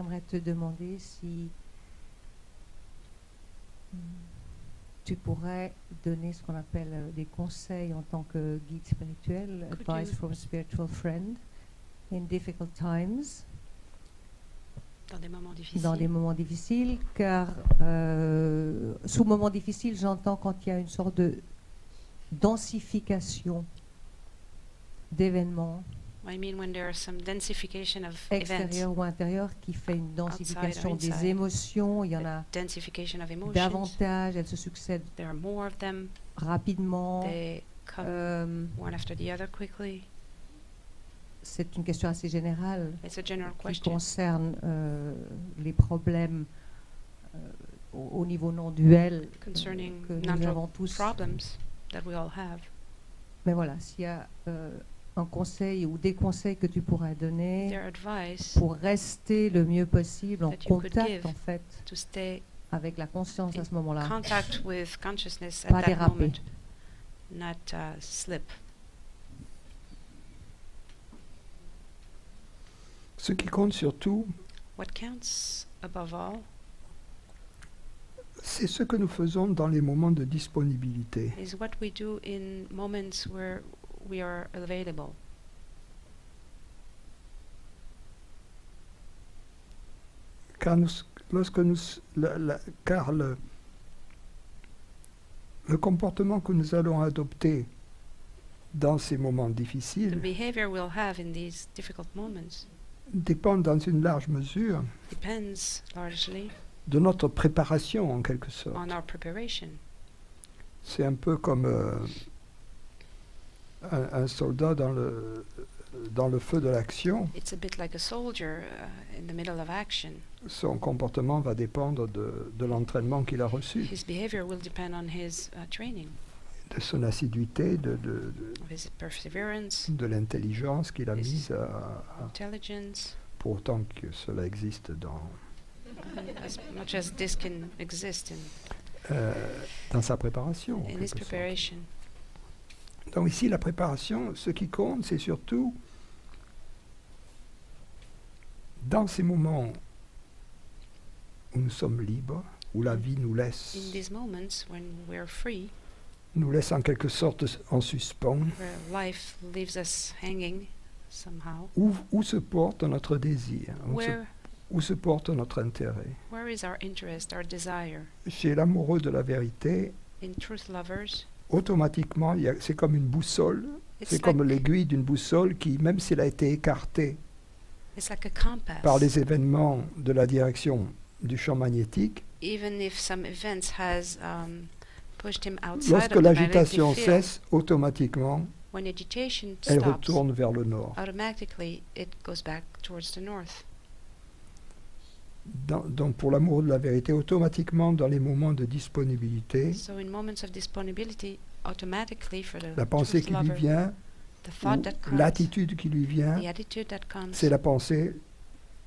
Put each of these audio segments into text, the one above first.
J'aimerais te demander si tu pourrais donner ce qu'on appelle des conseils en tant que guide spirituel, advice from a spiritual friend in difficult times, dans des moments difficiles. dans des moments difficiles, car sous moments difficiles, j'entends quand il y a une sorte de densification d'événements I mean when there is some densification of events, extérieurs ou intérieurs qui fait une densification outside or des émotions. Il y en a a densification of emotions. davantage, elles se succèdent There are more of them. rapidement. They come one after the other quickly. C'est une question assez générale It's a general qui question concerne les problèmes au niveau non duel concerning que nous non-dual avons tous. problems that we all have. Mais voilà, s'il y a un conseil ou des conseils que tu pourrais donner Their advice pour rester le mieux possible en that you could contact give en fait to stay avec la conscience à in ce moment-là, contact with consciousness pas at that déraper. moment, not slip. Ce qui compte surtout, What counts above all c'est ce que nous faisons dans les moments de disponibilité. is what we do in moments where we are available. Car, lorsque nous, car le comportement que nous allons adopter dans ces moments The difficiles behavior we'll have in these difficult moments dépend dans une large mesure depends largely de notre préparation en quelque sorte. on our preparation. C'est un peu comme un soldat dans le feu de l'action. It's a bit like a soldier in the middle of action. Son comportement va dépendre de l'entraînement qu'il a reçu, His behavior will depend on his training, de son assiduité, of his perseverance, de l'intelligence qu'il a Yes. mise à intelligence, pour autant que cela existe as much as this can exist dans sa préparation. en in his quelque sorte. preparation. Donc ici, la préparation, ce qui compte, c'est surtout dans ces moments où nous sommes libres, où la vie nous In laisse these moments when we're free, en quelque sorte en suspens, where life leaves us hanging somehow, où se porte notre désir, où se porte notre intérêt. where is our interest, our desire? Chez l'amoureux de la vérité, In truth lovers, automatiquement, c'est comme une boussole, it's c'est comme l'aiguille d'une boussole qui, même s'il a été écarté it's like a compass. par les événements de la direction du champ magnétique, Even if some events has pushed him outside lorsque of the magnetic l'agitation field, cesse, automatiquement, when agitation elle stops, retourne vers le nord. automatically it goes back towards the north. Donc pour l'amour de la vérité, automatiquement dans les moments de disponibilité, So in moments of disponibility, automatically for the la pensée truth qui lui lover, vient, the ou thought that comes, l'attitude qui lui vient, the attitude that comes, c'est la pensée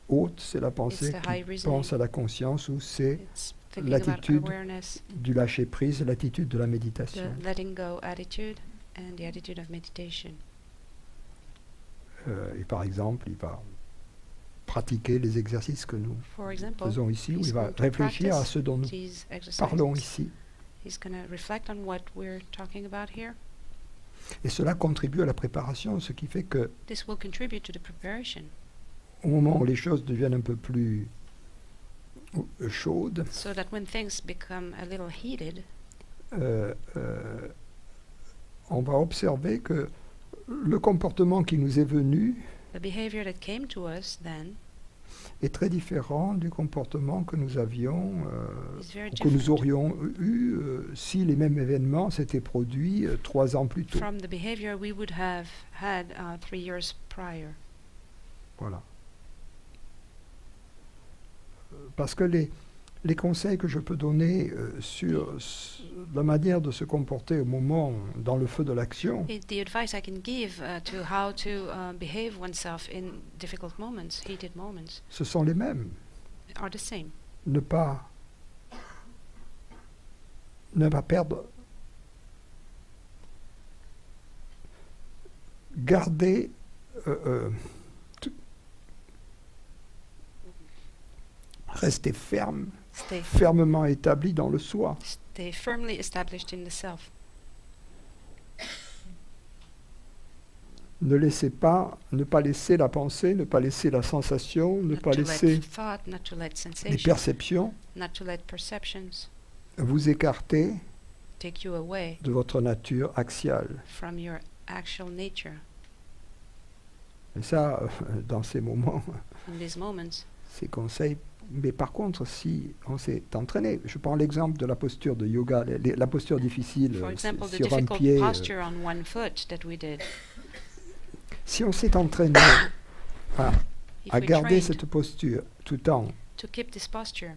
haute, c'est la pensée It's the high qui reasoning. pense à la conscience, ou c'est it's thinking about l'attitude awareness, du lâcher-prise, l'attitude de la méditation. the letting go attitude, and the attitude of meditation. Et par exemple, il va pratiquer les exercices que nous For example, faisons ici, où he's il va going to réfléchir à practice ce dont nous these exercises. parlons ici. He's going to reflect on what we're talking about here. Et cela contribue à la préparation, ce qui fait que This will contribute to the preparation, au moment où les choses deviennent un peu plus chaudes, so that when things become a little heated, on va observer que le comportement qui nous est venu the behavior that came to us then est très différent du comportement que nous avions, is very ou que nous different aurions eu si les mêmes événements s'étaient produits 3 ans plus tôt. from the behavior we would have had 3 years prior. Voilà. Parce que les conseils que je peux donner sur la manière de se comporter au moment dans le feu de l'action, The advice I can give to how to behave oneself in difficult moments, heated moments, ce sont les mêmes. are the same. Ne pas perdre, garder Restez ferme, Stay, fermement établi dans le soi. stay firmly established in the self. Ne pas laisser la pensée, ne pas laisser la sensation, ne Not pas to laisser let thought, not to let les sensation, perceptions not to let perceptions vous écarter take you away de votre nature axiale. from your actual nature. Et ça, dans ces moments, In these moments, ces conseils. Mais par contre, si on s'est entraîné, je prends l'exemple de la posture de yoga, la posture difficile for example, the sur un difficult pied. posture on one foot that we did. Si on s'est entraîné If à we garder trained cette posture tout en to keep this posture,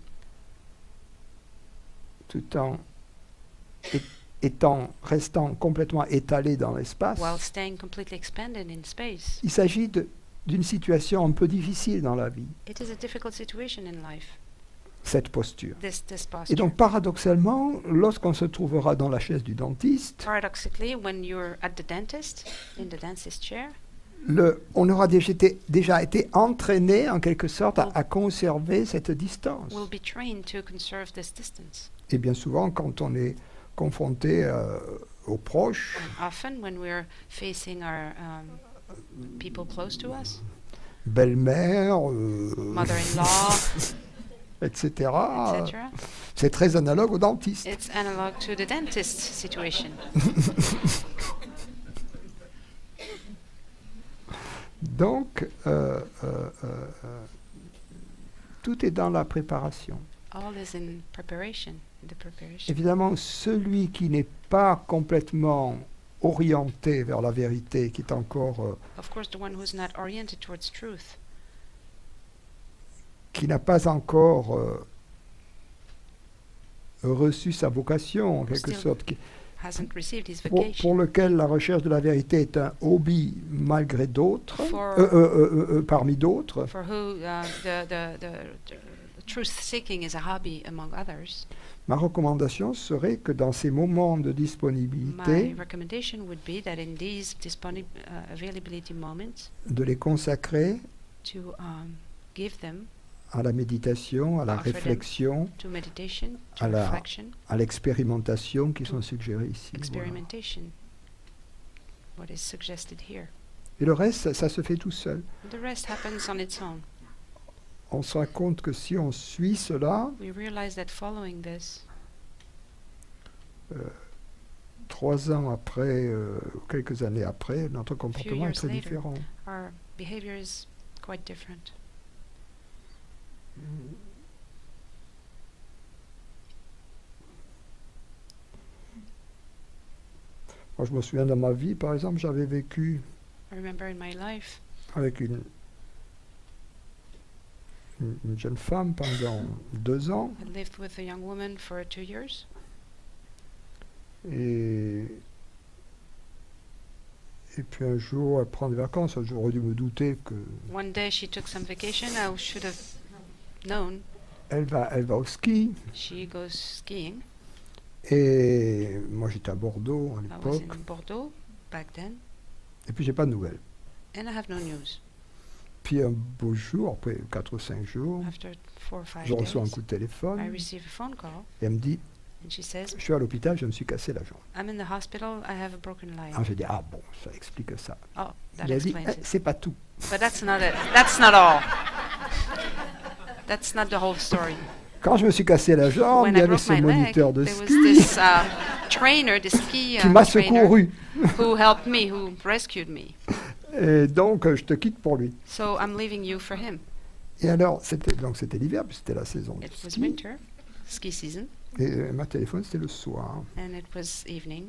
restant complètement étalé dans l'espace, while staying completely expanded in space, il s'agit d'une situation un peu difficile dans la vie, it is a difficult situation in life, cette posture. this Et posture. donc, paradoxalement, lorsqu'on se trouvera dans la chaise du dentiste, Paradoxically, when you're at the dentist, in the dentist chair, on aura déjà été entraîné, en quelque sorte, à conserver cette distance. we'll be trained to conserve this distance. Et bien souvent, quand on est confronté aux proches, And often when we're facing our people close to us, belle-mère, mother-in-law, etc., etc., c'est très analogue au dentiste. it's analog to the dentist situation. Donc, tout est dans la préparation. All is in preparation, the preparation. Évidemment, celui qui n'est pas complètement orienté vers la vérité, qui est encore, Of course, the one who's not oriented towards truth, qui n'a pas encore reçu sa vocation, en quelque Still sorte, hasn't received his pour vocation, lequel la recherche de la vérité est un hobby malgré d'autres, For- parmi d'autres, for who the truth seeking is a hobby among others. ma recommandation serait que dans ces moments de My disponibilité, recommendation would be that in these availability moments, de les consacrer to give them à la méditation, à la Offer them réflexion, to meditation, to à la reflection, à l'expérimentation qui sont suggérées ici. Voilà. experimentation, what is suggested here. Et le reste, ça se fait tout seul. The rest happens on its own. On se rend compte que si on suit cela, We realize that following this, 3 ans après, quelques années après, notre few comportement est years très later, différent. our behavior is quite different. Moi, je me souviens dans ma vie, par exemple, j'avais vécu I remember in my life, avec une jeune femme pendant 2 ans, I lived with a young woman for 2 years, et puis un jour, elle prend des vacances, j'aurais dû me douter que one day she took some vacation. I should have known elle va au ski, she goes skiing. et moi j'étais à Bordeaux à I was l'époque, in Bordeaux back then, et puis j'ai pas de nouvelles. and I have no news. Puis un beau jour, après 4 ou 5 jours, After 4 or 5 je reçois un days, coup de I téléphone, receive a phone call, et elle me dit, and she says, je suis à l'hôpital, je me suis cassé la jambe. I'm in the hospital, I have a broken leg. Alors j'ai dit, ah bon, ça explique ça. Oh, that Il a dit, explains it. c'est pas tout. But that's not it. That's not all. That's not the whole story. Quand je me suis cassé la jambe, When il y I avait broke ce my leg, moniteur de there was ski this trainer, this ski qui m'a trainer, secouru. who helped me, who rescued me. Et donc, je te quitte pour lui. So I'm leaving you for him. Et alors, c'était l'hiver, puis c'était la saison du It was ski. winter, ski season, Et ma téléphone, c'était le soir. and it was evening.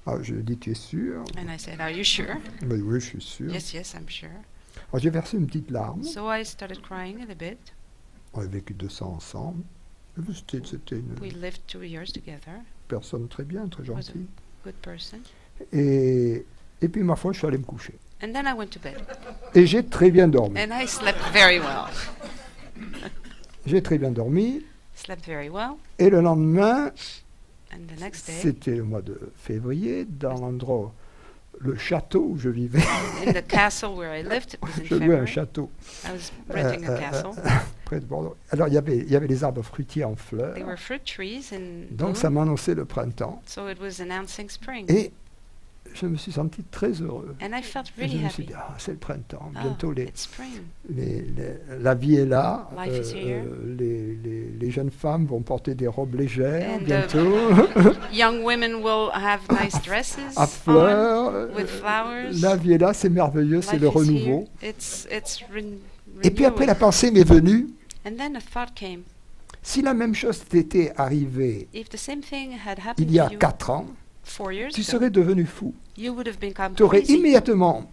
Alors, je lui ai dit, tu es sûr? And I said, are you sure? Il m'a dit, oui, je suis sûr. Yes, I'm sure. Alors, j'ai versé une petite larme. So I started crying a little bit. On a vécu 2 ans ensemble. C'était une We lived 2 years together. personne très bien, très Was a gentille. good person. Et puis, ma foi, je suis allé me coucher. And then I went to bed. Et j'ai très bien dormi. And I slept very well. J'ai très bien dormi. Slept very well. Et le lendemain, And the next day, c'était le mois de février, dans l'endroit, le château où je vivais. in the castle where I lived, it was in Je louais un February. château. I was renting a castle. près de Bordeaux. Alors, il y avait les arbres fruitiers en fleurs. There were fruit trees in Donc, ça bloom, m'annonçait le printemps. so it was announcing spring. Et je me suis senti très heureux. And I felt Et je really me suis happy. dit, c'est le printemps. Ah, Bientôt, it's spring. la vie est là. Life is here. Les jeunes femmes vont porter des robes légères And bientôt, Young women will have nice dresses à on fleurs. with flowers. La vie est là, c'est merveilleux, c'est Life le is here. renouveau. It's Et puis après, la renewal. pensée m'est venue, And then a thought came. si la même chose t'était arrivée If the same thing had il happened y a to you 4 ans, 4 years tu ago, serais devenu fou. you would have become Tu aurais crazy. immédiatement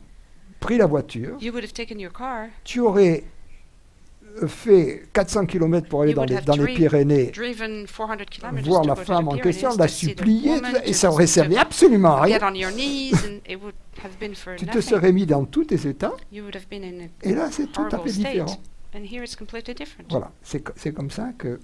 pris la voiture, You would have taken your car, tu aurais fait 400 km pour aller You would have dans les Pyrénées, driven 400 kilometers voir to la go to femme the en Pyrenees question, la to see the supplier, woman, et to- ça aurait to servi absolument à get rien. on your knees, and it would have been for Tu te nothing. serais mis dans tous tes états, You would have been in et là c'est a tout à horrible fait state. différent. And here it's completely different. Voilà, c'est comme ça que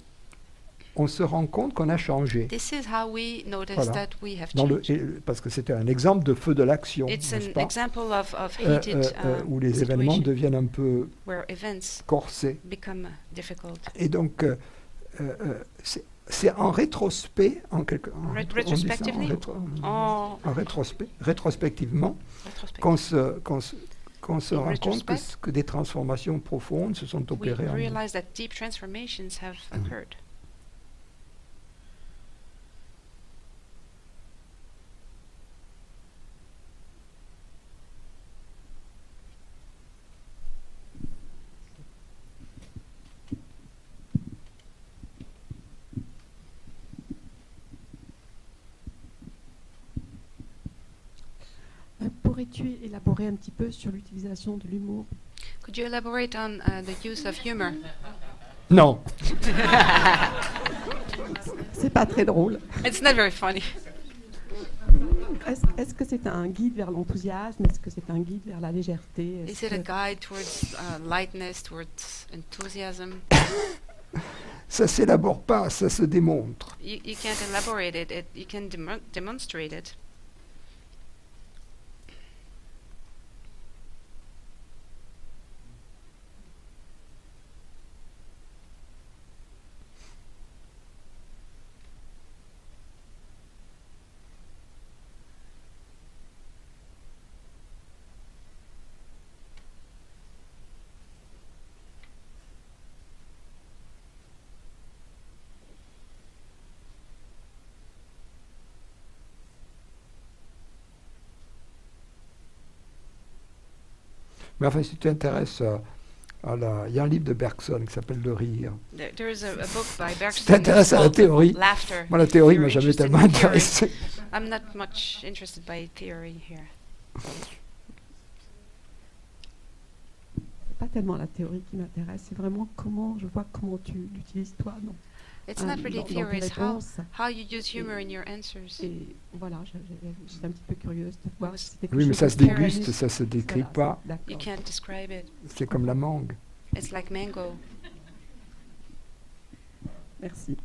on se rend compte qu'on a changé. This is how we notice Voilà. that we have Dans le, changed. parce que c'était un exemple de feu de l'action, It's n'est-ce an pas example of heated où les événements situation deviennent un peu where events corsés. become difficult. Et donc, c'est en rétrospect, en quelque on dit ça, Retrospectively? Oh, rétrospectivement, retrospect. qu'on se In rend compte retrospect, que des transformations profondes se sont We opérées en nous. realize that deep transformations have occurred. Pourrais-tu élaborer un petit peu sur l'utilisation de l'humour? Could you elaborate on the use of humor? Non, C'est pas très drôle. It's not very funny. Est-ce que c'est un guide vers l'enthousiasme? Est-ce que c'est un guide vers la légèreté? Is it a guide towards lightness, towards enthusiasm? ça s'élabore pas, ça se démontre. You can't elaborate it. You can demonstrate it. Mais enfin, si tu t'intéresses il y a un livre de Bergson qui s'appelle Le Rire. There is a book by Bergson. Si tu t'intéresses à la called théorie, Laughter. moi la théorie If m'a you're jamais interested tellement in theory. intéressé. I'm not much interested by theory here. C'est pas tellement la théorie qui m'intéresse, c'est vraiment comment tu l'utilises toi, non? It's not really dans tes theory, it's réponses. how you use humor in your answers. Et voilà, j'étais un petit peu curieuse de voir si c'était quelque Oui, mais chose ça de se très déguste, réaliste. ça se décrit Voilà, pas. d'accord. You can't describe it. C'est comme la mangue. It's like mango. Merci.